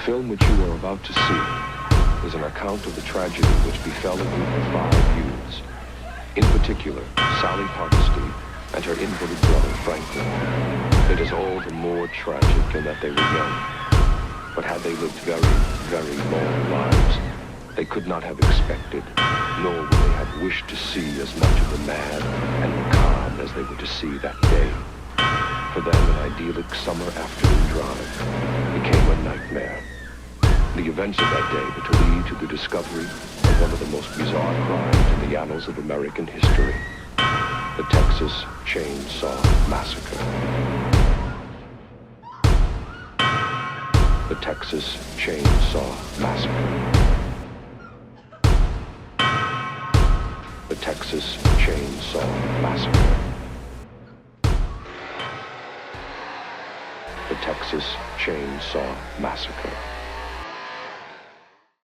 film which you are about to see is an account of the tragedy which befell a group of 5 youths. In particular, Sally Hardesty and her invalid brother, Franklin. It is all the more tragic in that they were young. But had they lived very, very long lives, they could not have expected, nor would they have wished to see as much of the mad and macabre as they were to see that day. For them, an idyllic summer afternoon drive became a nightmare. The events of that day were to lead to the discovery of one of the most bizarre crimes in the annals of American history, the Texas Chainsaw Massacre. The Texas Chainsaw Massacre. The Texas Chainsaw Massacre. The Texas Chainsaw Massacre.